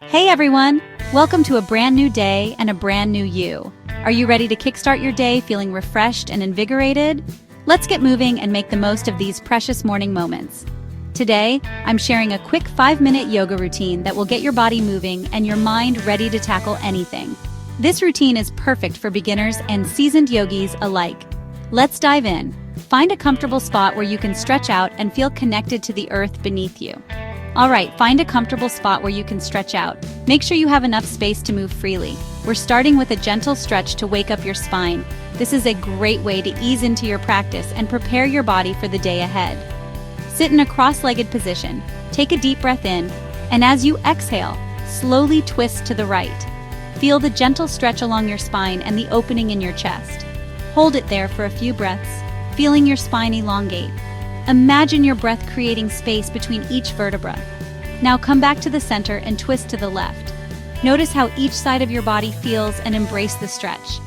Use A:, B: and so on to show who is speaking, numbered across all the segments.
A: Hey everyone! Welcome to a brand new day and a brand new you. Are you ready to kickstart your day feeling refreshed and invigorated? Let's get moving and make the most of these precious morning moments. Today, I'm sharing a quick 5-minute yoga routine that will get your body moving and your mind ready to tackle anything. This routine is perfect for beginners and seasoned yogis alike. Let's dive in. Find a comfortable spot where you can stretch out and feel connected to the earth beneath you. Alright, find a comfortable spot where you can stretch out. Make sure you have enough space to move freely. We're starting with a gentle stretch to wake up your spine. This is a great way to ease into your practice and prepare your body for the day ahead. Sit in a cross-legged position. Take a deep breath in, and as you exhale, slowly twist to the right. Feel the gentle stretch along your spine and the opening in your chest. Hold it there for a few breaths, feeling your spine elongate. Imagine your breath creating space between each vertebra. Now come back to the center and twist to the left. Notice how each side of your body feels and embrace the stretch.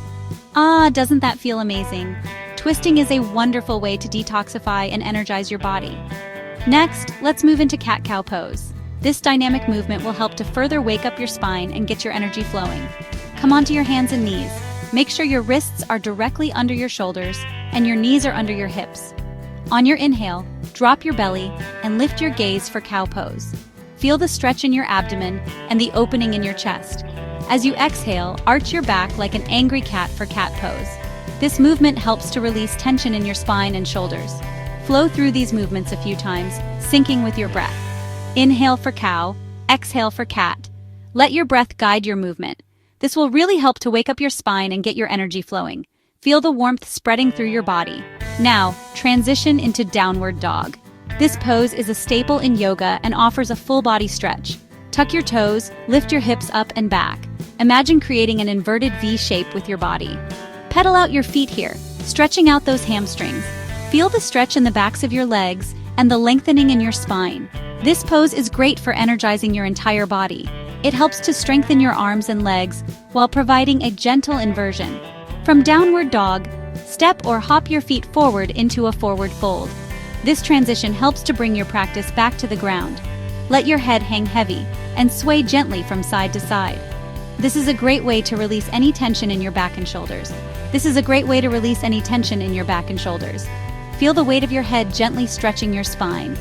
A: Doesn't that feel amazing? Twisting is a wonderful way to detoxify and energize your body. Next, let's move into cat-cow pose. This dynamic movement will help to further wake up your spine and get your energy flowing. Come onto your hands and knees. Make sure your wrists are directly under your shoulders and your knees are under your hips. On your inhale, drop your belly and lift your gaze for cow pose. Feel the stretch in your abdomen and the opening in your chest. As you exhale, arch your back like an angry cat for cat pose. This movement helps to release tension in your spine and shoulders. Flow through these movements a few times, syncing with your breath. Inhale for cow, exhale for cat. Let your breath guide your movement. This will really help to wake up your spine and get your energy flowing. Feel the warmth spreading through your body. Now, transition into downward dog. This pose is a staple in yoga and offers a full body stretch. Tuck your toes, lift your hips up and back. Imagine creating an inverted V shape with your body. Pedal out your feet here, stretching out those hamstrings. Feel the stretch in the backs of your legs and the lengthening in your spine. This pose is great for energizing your entire body. It helps to strengthen your arms and legs while providing a gentle inversion. From downward dog, step or hop your feet forward into a forward fold. This transition helps to bring your practice back to the ground. Let your head hang heavy and sway gently from side to side. This is a great way to release any tension in your back and shoulders. Feel the weight of your head gently stretching your spine.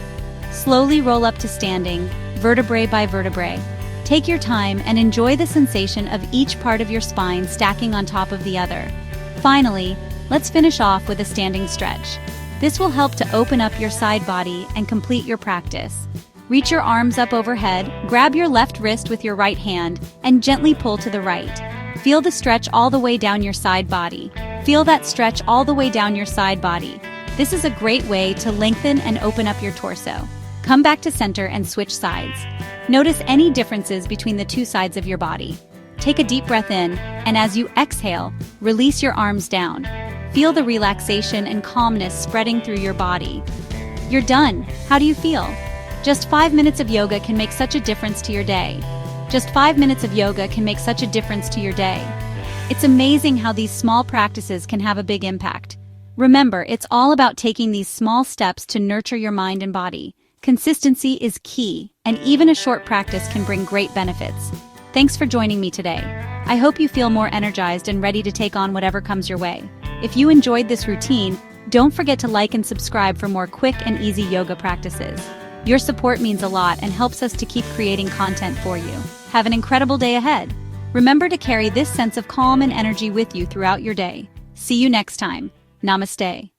A: Slowly roll up to standing, vertebrae by vertebrae. Take your time and enjoy the sensation of each part of your spine stacking on top of the other. Finally, let's finish off with a standing stretch. This will help to open up your side body and complete your practice. Reach your arms up overhead, grab your left wrist with your right hand, and gently pull to the right. Feel the stretch all the way down your side body. Feel that stretch all the way down your side body. This is a great way to lengthen and open up your torso. Come back to center and switch sides. Notice any differences between the two sides of your body. Take a deep breath in, and as you exhale, release your arms down. Feel the relaxation and calmness spreading through your body. You're done. How do you feel? Just 5 minutes of yoga can make such a difference to your day. Just 5 minutes of yoga can make such a difference to your day. It's amazing how these small practices can have a big impact. Remember, it's all about taking these small steps to nurture your mind and body. Consistency is key, and even a short practice can bring great benefits. Thanks for joining me today. I hope you feel more energized and ready to take on whatever comes your way. If you enjoyed this routine, don't forget to like and subscribe for more quick and easy yoga practices. Your support means a lot and helps us to keep creating content for you. Have an incredible day ahead. Remember to carry this sense of calm and energy with you throughout your day. See you next time. Namaste.